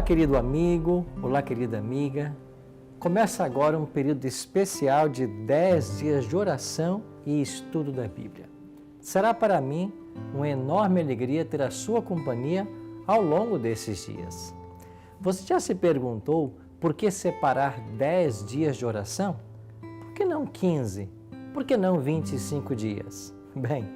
Olá, querido amigo, olá, querida amiga. Começa agora um período especial de 10 dias de oração e estudo da Bíblia. Será para mim uma enorme alegria ter a sua companhia ao longo desses dias. Você já se perguntou por que separar 10 dias de oração? Por que não 15? Por que não 25 dias? Bem,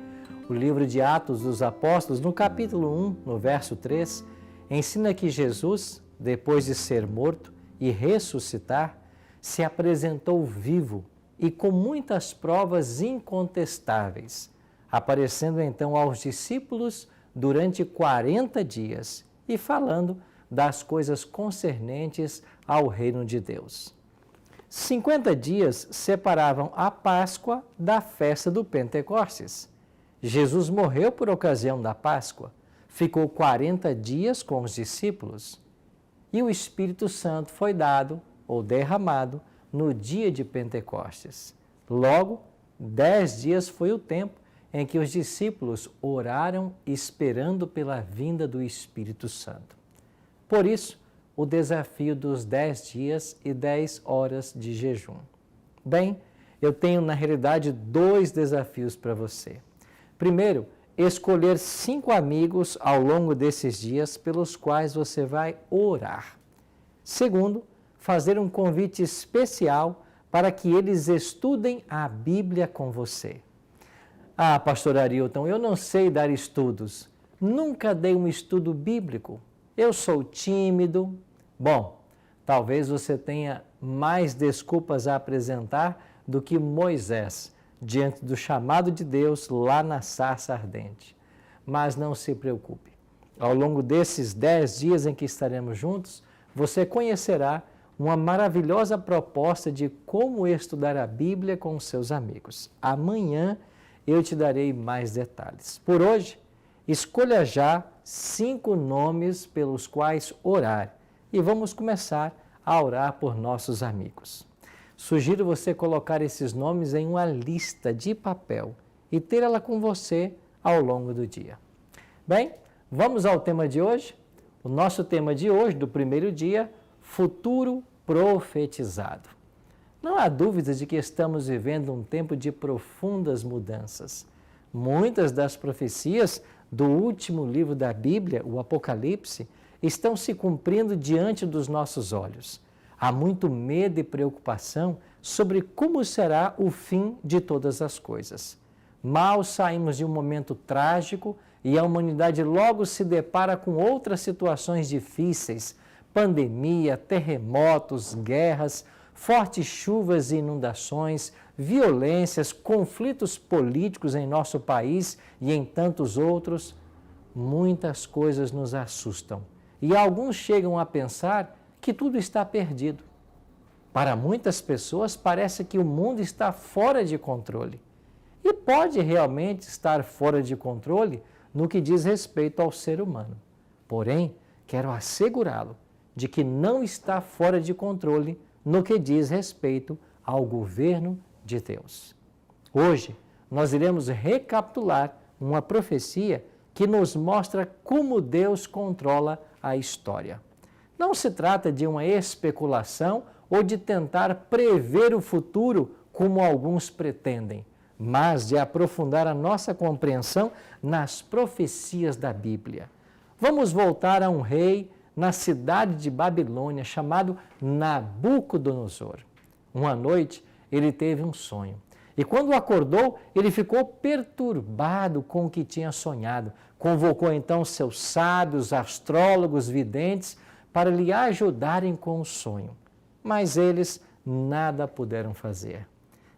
o livro de Atos dos Apóstolos, no capítulo 1, no verso 3, ensina que Jesus, depois de ser morto e ressuscitar, se apresentou vivo e com muitas provas incontestáveis, aparecendo então aos discípulos durante 40 dias e falando das coisas concernentes ao reino de Deus. 50 dias separavam a Páscoa da festa do Pentecostes. Jesus morreu por ocasião da Páscoa, ficou 40 dias com os discípulos e o Espírito Santo foi dado ou derramado no dia de Pentecostes. Logo, 10 dias foi o tempo em que os discípulos oraram esperando pela vinda do Espírito Santo. Por isso, o desafio dos 10 dias e 10 horas de jejum. Bem, eu tenho na realidade 2 desafios para você. Primeiro, escolher 5 amigos ao longo desses dias pelos quais você vai orar. Segundo, fazer um convite especial para que eles estudem a Bíblia com você. Ah, pastor Arilton, eu não sei dar estudos. Nunca dei um estudo bíblico. Eu sou tímido. Bom, talvez você tenha mais desculpas a apresentar do que Moisés, diante do chamado de Deus lá na sarça ardente. Mas não se preocupe. Ao longo desses 10 dias em que estaremos juntos, você conhecerá uma maravilhosa proposta de como estudar a Bíblia com os seus amigos. Amanhã eu te darei mais detalhes. Por hoje, escolha já 5 nomes pelos quais orar e vamos começar a orar por nossos amigos. Sugiro você colocar esses nomes em uma lista de papel e ter ela com você ao longo do dia. Bem, vamos ao tema de hoje? O nosso tema de hoje, do primeiro dia, futuro profetizado. Não há dúvida de que estamos vivendo um tempo de profundas mudanças. Muitas das profecias do último livro da Bíblia, o Apocalipse, estão se cumprindo diante dos nossos olhos. Há muito medo e preocupação sobre como será o fim de todas as coisas. Mal saímos de um momento trágico e a humanidade logo se depara com outras situações difíceis, pandemia, terremotos, guerras, fortes chuvas e inundações, violências, conflitos políticos em nosso país e em tantos outros. Muitas coisas nos assustam e alguns chegam a pensar que tudo está perdido. Para muitas pessoas, parece que o mundo está fora de controle. E pode realmente estar fora de controle no que diz respeito ao ser humano. Porém, quero assegurá-lo de que não está fora de controle no que diz respeito ao governo de Deus. Hoje, nós iremos recapitular uma profecia que nos mostra como Deus controla a história. Não se trata de uma especulação ou de tentar prever o futuro, como alguns pretendem, mas de aprofundar a nossa compreensão nas profecias da Bíblia. Vamos voltar a um rei na cidade de Babilônia chamado Nabucodonosor. Uma noite ele teve um sonho e quando acordou ele ficou perturbado com o que tinha sonhado. Convocou então seus sábios, astrólogos, videntes para lhe ajudarem com o sonho. Mas eles nada puderam fazer.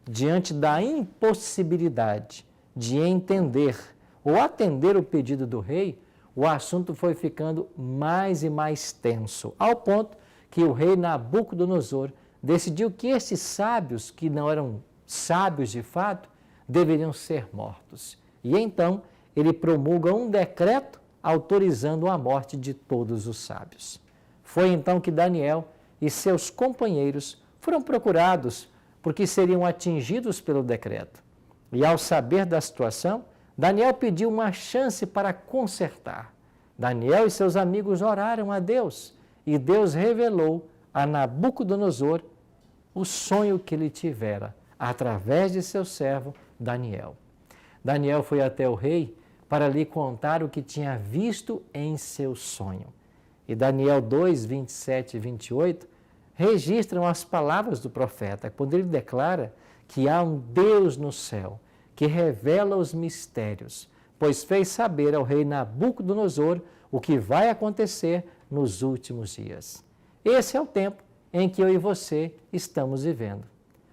Diante da impossibilidade de entender ou atender o pedido do rei, o assunto foi ficando mais e mais tenso, ao ponto que o rei Nabucodonosor decidiu que esses sábios, que não eram sábios de fato, deveriam ser mortos. E então ele promulga um decreto autorizando a morte de todos os sábios. Foi então que Daniel e seus companheiros foram procurados porque seriam atingidos pelo decreto. E ao saber da situação, Daniel pediu uma chance para consertar. Daniel e seus amigos oraram a Deus e Deus revelou a Nabucodonosor o sonho que ele tivera através de seu servo Daniel. Daniel foi até o rei para lhe contar o que tinha visto em seu sonho. E Daniel 2, 27 e 28 registram as palavras do profeta, quando ele declara que há um Deus no céu que revela os mistérios, pois fez saber ao rei Nabucodonosor o que vai acontecer nos últimos dias. Esse é o tempo em que eu e você estamos vivendo.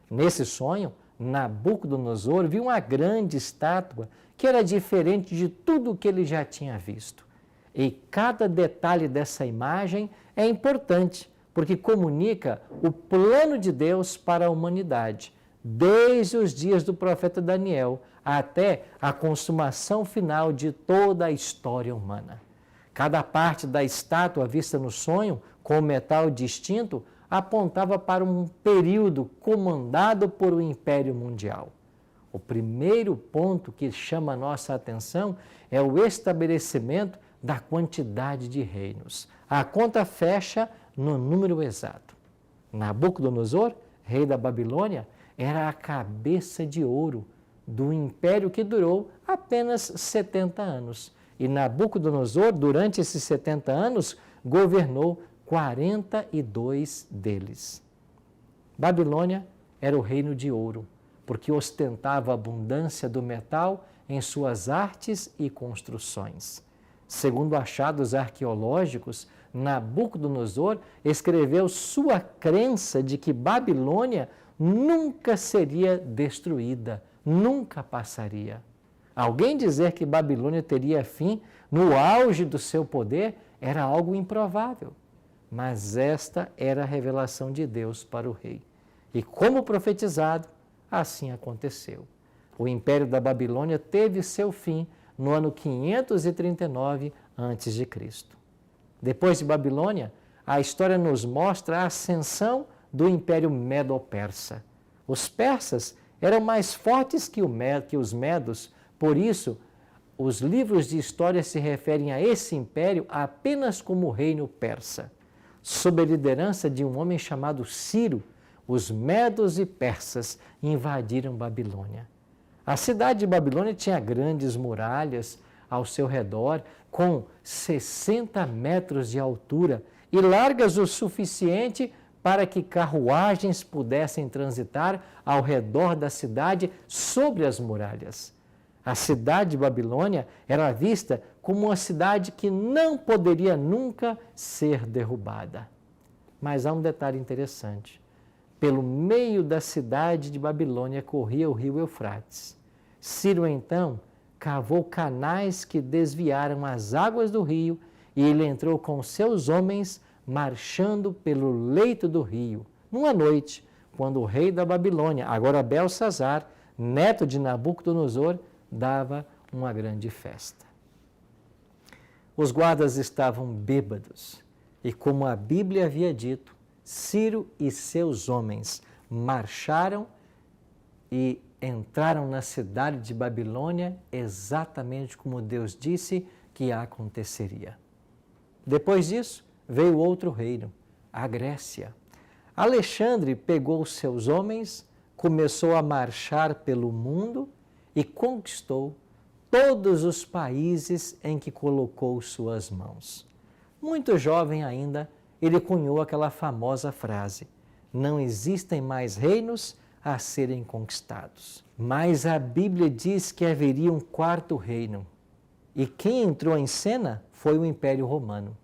Nesse sonho, Nabucodonosor viu uma grande estátua que era diferente de tudo o que ele já tinha visto. E cada detalhe dessa imagem é importante, porque comunica o plano de Deus para a humanidade, desde os dias do profeta Daniel até a consumação final de toda a história humana. Cada parte da estátua vista no sonho, com metal distinto, apontava para um período comandado por um império mundial. O primeiro ponto que chama a nossa atenção é o estabelecimento da quantidade de reinos. A conta fecha no número exato. Nabucodonosor, rei da Babilônia, era a cabeça de ouro do império que durou apenas 70 anos. E Nabucodonosor, durante esses 70 anos, governou 42 deles. Babilônia era o reino de ouro, porque ostentava a abundância do metal em suas artes e construções. Segundo achados arqueológicos, Nabucodonosor escreveu sua crença de que Babilônia nunca seria destruída, nunca passaria. Alguém dizer que Babilônia teria fim no auge do seu poder era algo improvável. Mas esta era a revelação de Deus para o rei. E como profetizado, assim aconteceu. O império da Babilônia teve seu fim no ano 539 a.C. Depois de Babilônia, a história nos mostra a ascensão do Império Medo-Persa. Os persas eram mais fortes que os medos, por isso, os livros de história se referem a esse império apenas como o reino persa. Sob a liderança de um homem chamado Ciro, os medos e persas invadiram Babilônia. A cidade de Babilônia tinha grandes muralhas ao seu redor, com 60 metros de altura e largas o suficiente para que carruagens pudessem transitar ao redor da cidade sobre as muralhas. A cidade de Babilônia era vista como uma cidade que não poderia nunca ser derrubada. Mas há um detalhe interessante. Pelo meio da cidade de Babilônia corria o rio Eufrates. Ciro, então, cavou canais que desviaram as águas do rio e ele entrou com seus homens marchando pelo leito do rio. Numa noite, quando o rei da Babilônia, agora Belsazar, neto de Nabucodonosor, dava uma grande festa. Os guardas estavam bêbados e, como a Bíblia havia dito, Ciro e seus homens marcharam e entraram na cidade de Babilônia exatamente como Deus disse que aconteceria. Depois disso, veio outro reino, a Grécia. Alexandre pegou seus homens, começou a marchar pelo mundo e conquistou todos os países em que colocou suas mãos. Muito jovem ainda, ele cunhou aquela famosa frase: não existem mais reinos a serem conquistados. Mas a Bíblia diz que haveria um quarto reino. E quem entrou em cena foi o Império Romano.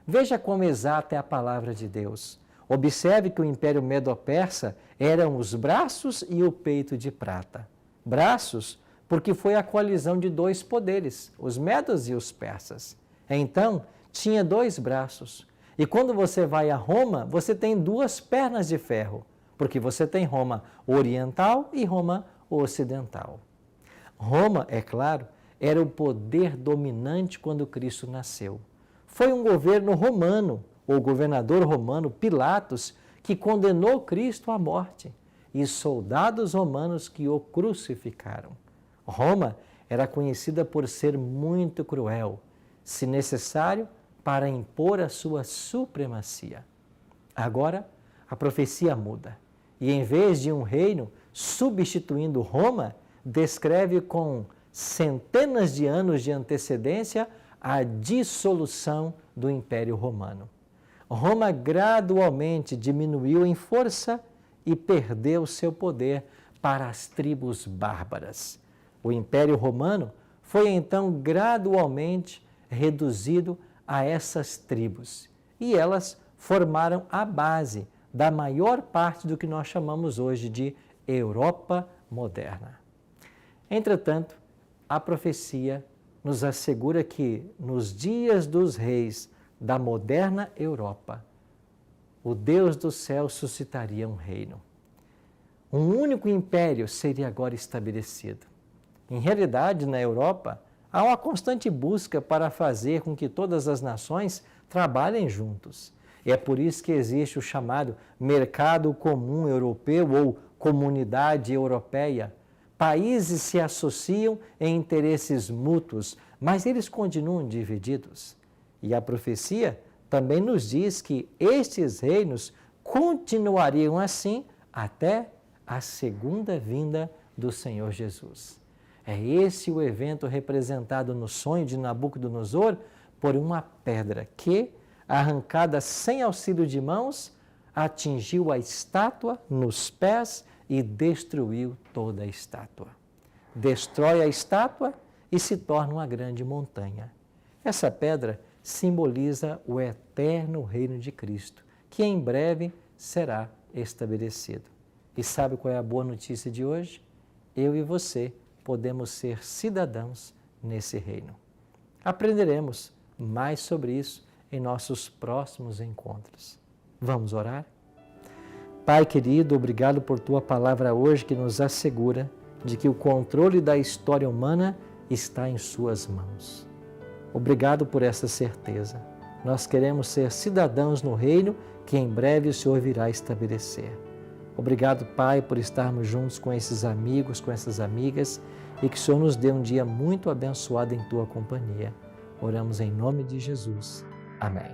Veja como exata é a palavra de Deus. Observe que o Império Medo-Persa eram os braços e o peito de prata. Braços, porque foi a coalizão de dois poderes, os medos e os persas. Então, tinha dois braços. E quando você vai a Roma, você tem duas pernas de ferro, porque você tem Roma oriental e Roma ocidental. Roma, é claro, era o poder dominante quando Cristo nasceu. Foi um governo romano, o governador romano Pilatos, que condenou Cristo à morte, e soldados romanos que o crucificaram. Roma era conhecida por ser muito cruel, se necessário, para impor a sua supremacia. Agora, a profecia muda e, em vez de um reino substituindo Roma, descreve com centenas de anos de antecedência a dissolução do Império Romano. Roma gradualmente diminuiu em força e perdeu seu poder para as tribos bárbaras. O Império Romano foi então gradualmente reduzido a essas tribos e elas formaram a base da maior parte do que nós chamamos hoje de Europa moderna. Entretanto, a profecia nos assegura que nos dias dos reis da moderna Europa, o Deus do céu suscitaria um reino. Um único império seria agora estabelecido. Em realidade, na Europa, há uma constante busca para fazer com que todas as nações trabalhem juntos. E é por isso que existe o chamado mercado comum europeu ou comunidade europeia. Países se associam em interesses mútuos, mas eles continuam divididos. E a profecia também nos diz que estes reinos continuariam assim até a segunda vinda do Senhor Jesus. É esse o evento representado no sonho de Nabucodonosor por uma pedra que, arrancada sem auxílio de mãos, atingiu a estátua nos pés e destruiu toda a estátua. Destrói a estátua e se torna uma grande montanha. Essa pedra simboliza o eterno reino de Cristo, que em breve será estabelecido. E sabe qual é a boa notícia de hoje? Eu e você podemos ser cidadãos nesse reino. Aprenderemos mais sobre isso em nossos próximos encontros. Vamos orar? Pai querido, obrigado por tua palavra hoje que nos assegura de que o controle da história humana está em suas mãos. Obrigado por essa certeza. Nós queremos ser cidadãos no reino que em breve o Senhor virá estabelecer. Obrigado, Pai, por estarmos juntos com esses amigos, com essas amigas e que o Senhor nos dê um dia muito abençoado em tua companhia. Oramos em nome de Jesus. Amém.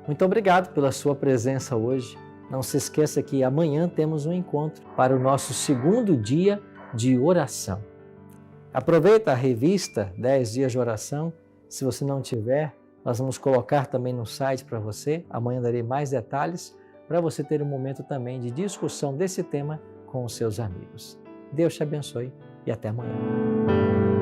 Muito obrigado pela sua presença hoje. Não se esqueça que amanhã temos um encontro para o nosso segundo dia de oração. Aproveita a revista 10 Dias de Oração. Se você não tiver, nós vamos colocar também no site para você. Amanhã darei mais detalhes para você ter um momento também de discussão desse tema com os seus amigos. Deus te abençoe e até amanhã.